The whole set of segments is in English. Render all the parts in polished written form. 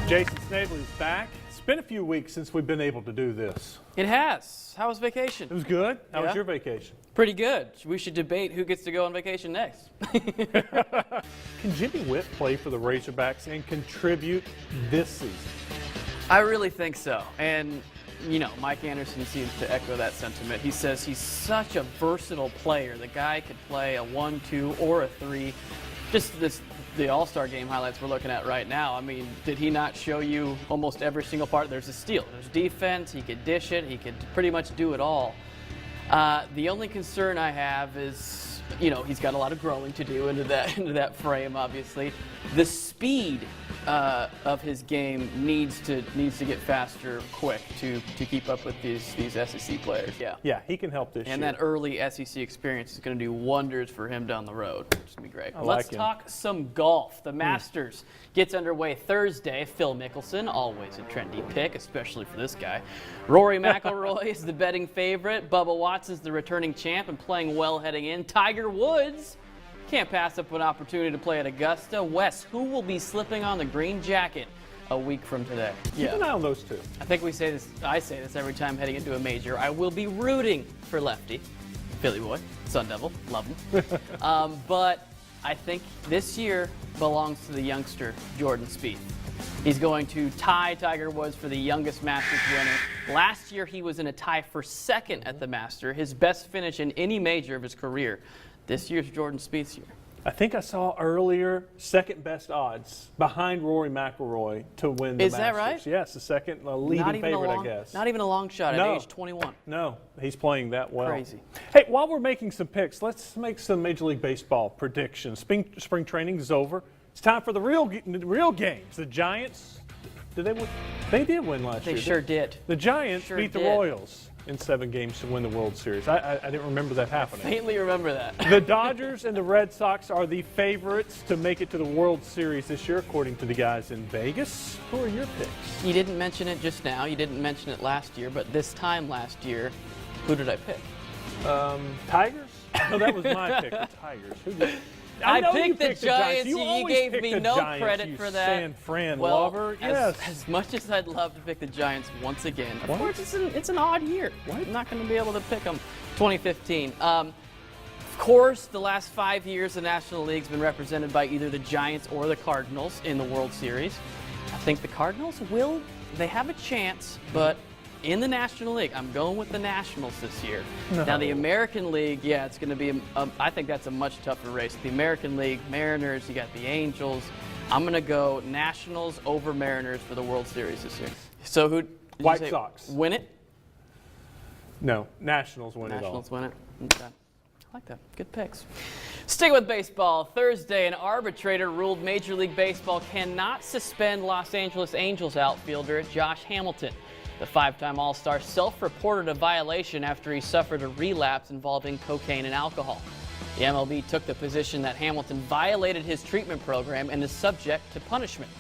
Jason Snavely's back. It's been a few weeks since we've been able to do this. It has. How was vacation? It was good. How was Yeah. your vacation? Pretty good. We should debate who gets to go on vacation next. Can Jimmy Witt play for the Razorbacks and contribute this season? I really think so. And, you know, Mike Anderson seems to echo that sentiment. He says he's such a versatile player. The guy could play a 1, 2, or a 3. Just the All-Star game highlights we're looking at right now. I mean, did he not show you almost every single part? There's a steal, there's defense, he could dish it, he could pretty much do it all. The only concern I have is, you know, he's got a lot of growing to do into that frame, obviously. The speed of his game needs to get faster, quick to keep up with these SEC players. Yeah, he can help this And year. that early SEC experience is going to do wonders for him down the road. It's going to be great. like Let's him. talk some golf. The Masters gets underway Thursday. Phil Mickelson, always a trendy pick, especially for this guy. Rory McIlroy is the betting favorite. Bubba Watson's the returning champ and playing well heading in. Tiger Woods can't pass up an opportunity to play at Augusta. Wes, who will be slipping on the green jacket a week from today? Keep an eye on those two. I think I say this every time heading into a major. I will be rooting for Lefty, Philly boy, Sun Devil, love him. But I think this year belongs to the youngster, Jordan Spieth. He's going to tie Tiger Woods for the youngest Masters winner. Last year, he was in a tie for second at the Masters, his best finish in any major of his career. This year's Jordan Spieth's year. I think I saw earlier second best odds behind Rory McIlroy to win the Masters. Is that right? Yes, the second leading favorite, I guess. Not even a long shot at age 21. No, he's playing that well. Crazy. Hey, while we're making some picks, let's make some Major League Baseball predictions. Spring training is over. It's time for the real games. The Giants, did they win? They did win last year. They sure did. The Giants Sure beat the did. Royals in 7 games to win the World Series. I didn't remember that happening. Faintly remember that. The Dodgers and the Red Sox are the favorites to make it to the World Series this year, according to the guys in Vegas. Who are your picks? You didn't mention it just now. You didn't mention it last year, but this time last year, who did I pick? Tigers? No, that was my pick, the Tigers. Who did? I know you picked the Giants. You always gave pick me the no Giants, credit you for that. San Fran Well, lover. Yes. As much as I'd love to pick the Giants once again, of What? course it's an odd year. What? I'm not going to be able to pick them. 2015. Of course, the last 5 years, the National League's been represented by either the Giants or the Cardinals in the World Series. I think the Cardinals they have a chance, but in the National League, I'm going with the Nationals this year. No. Now, the American League, yeah, it's going to be, I think that's a much tougher race. The American League, Mariners, you got the Angels. I'm going to go Nationals over Mariners for the World Series this year. So who? Did you White say Sox. Win it? No, Nationals win Nationals it all. win it. Okay. I like that. Good picks. Sticking with baseball, Thursday, an arbitrator ruled Major League Baseball cannot suspend Los Angeles Angels outfielder Josh Hamilton. The 5-time All-Star self-reported a violation after he suffered a relapse involving cocaine and alcohol. The MLB took the position that Hamilton violated his treatment program and is subject to punishment.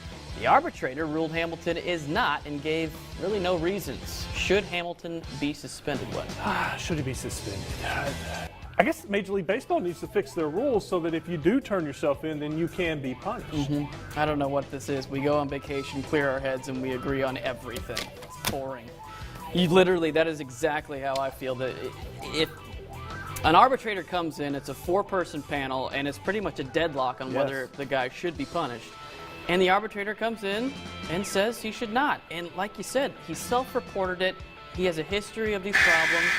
The arbitrator ruled Hamilton is not and gave really no reasons. Should Hamilton be suspended, Wes? Should he be suspended? I guess Major League Baseball needs to fix their rules so that if you do turn yourself in, then you can be punished. I don't know what this is. We go on vacation, clear our heads, and we agree on everything. It's boring. That is exactly how I feel. That if an arbitrator comes in, it's a 4-person panel, and it's pretty much a deadlock on whether the guy should be punished. And the arbitrator comes in and says he should not. And like you said, he self-reported it. He has a history of these problems.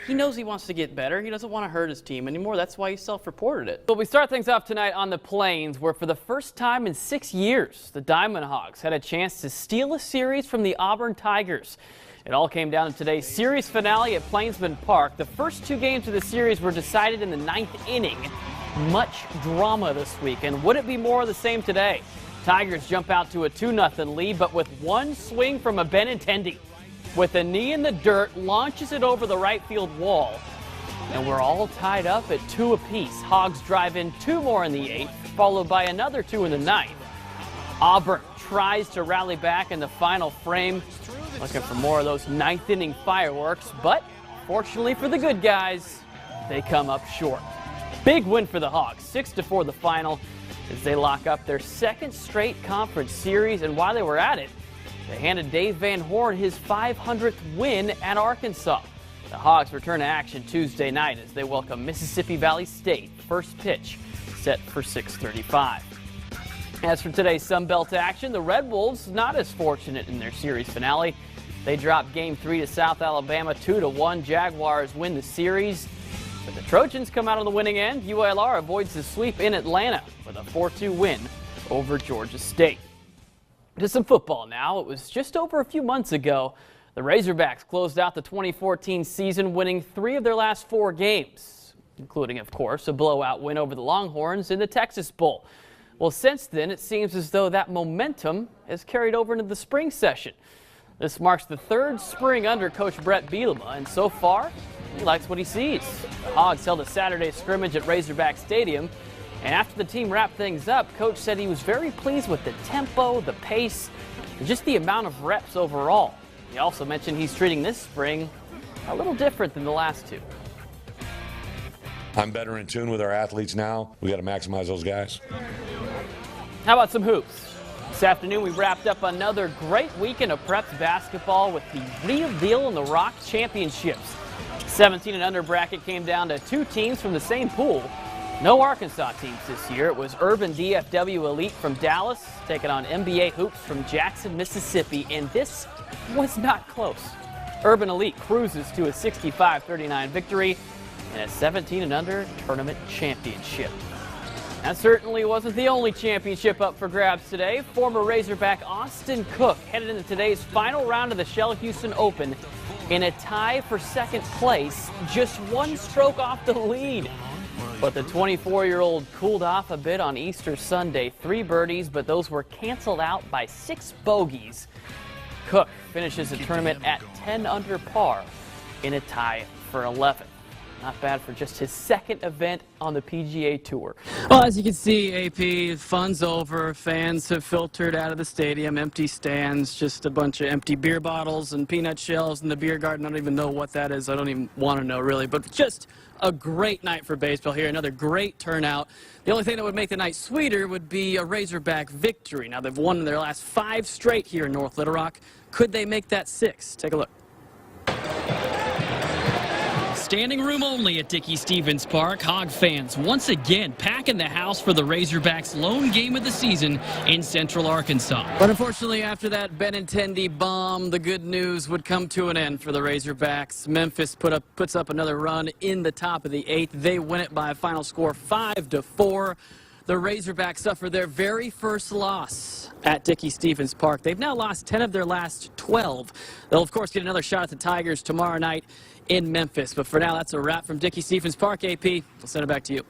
He knows he wants to get better. He doesn't want to hurt his team anymore. That's why he self-reported it. But we start things off tonight on the Plains, where for the first time in 6 years, the Diamond Hogs had a chance to steal a series from the Auburn Tigers. It all came down to today's series finale at Plainsman Park. The first 2 games of the series were decided in the 9th inning. Much drama this week, and would it be more of the same today? Tigers jump out to a 2-0 lead, but with one swing from a Benintendi, with a knee in the dirt, launches it over the right field wall. And we're all tied up at 2 apiece. Hogs drive in 2 more in the 8th, followed by another 2 in the 9th. Auburn tries to rally back in the final frame, looking for more of those 9th inning fireworks, but fortunately for the good guys, they come up short. Big win for the Hogs, 6-4 the final. as they lock up their second straight conference series. And while they were at it, they handed Dave Van Horn his 500th win at Arkansas. The Hogs return to action Tuesday night as they welcome Mississippi Valley State. First pitch set for 6:35. As for today's Sun Belt action, the Red Wolves not as fortunate in their series finale. They dropped Game 3 to South Alabama 2-1. Jaguars win the series, but the Trojans come out on the winning end. ULR avoids the sweep in Atlanta with a 4-2 win over Georgia State. To some football now. It was just over a few months ago the Razorbacks closed out the 2014 season, winning 3 of their last 4 games, including, of course, a blowout win over the Longhorns in the Texas Bowl. Well, since then, it seems as though that momentum has carried over into the spring session. This marks the 3rd spring under Coach Brett Bielema, and so far, he likes what he sees. The Hogs held a Saturday scrimmage at Razorback Stadium, and after the team wrapped things up, Coach said he was very pleased with the tempo, the pace, and just the amount of reps overall. He also mentioned he's treating this spring a little different than the last 2. I'm better in tune with our athletes now. We got to maximize those guys. How about some hoops? This afternoon, we wrapped up another great weekend of Preps basketball with the Real Deal in the Rock Championships. 17 and under bracket came down to 2 teams from the same pool. No Arkansas teams this year. It was Urban DFW Elite from Dallas taking on NBA Hoops from Jackson, Mississippi, and this was not close. Urban Elite cruises to a 65-39 victory in a 17 and under tournament championship. That certainly wasn't the only championship up for grabs today. Former Razorback Austin Cook headed into today's final round of the Shell Houston Open in a tie for 2nd place, just 1 stroke off the lead. But the 24-year-old cooled off a bit on Easter Sunday. 3 birdies, but those were canceled out by 6 bogeys. Cook finishes the tournament at 10 under par in a tie for 11th. Not bad for just his 2nd event on the PGA Tour. Well, as you can see, AP, fun's over. Fans have filtered out of the stadium. Empty stands, just a bunch of empty beer bottles and peanut shells in the beer garden. I don't even know what that is. I don't even want to know, really. But just a great night for baseball here. Another great turnout. The only thing that would make the night sweeter would be a Razorback victory. Now, they've won their last 5 straight here in North Little Rock. Could they make that 6? Take a look. Standing room only at Dickey-Stephens Park. Hog fans once again packing the house for the Razorbacks' lone game of the season in Central Arkansas. But unfortunately, after that Benintendi bomb, the good news would come to an end for the Razorbacks. Memphis puts up another run in the top of the 8th. They win it by a final score 5-4. The Razorbacks suffer their very first loss at Dickey-Stephens Park. They've now lost 10 of their last 12. They'll, of course, get another shot at the Tigers tomorrow night in Memphis. But for now, that's a wrap from Dickey-Stephens Park. AP, I'll send it back to you.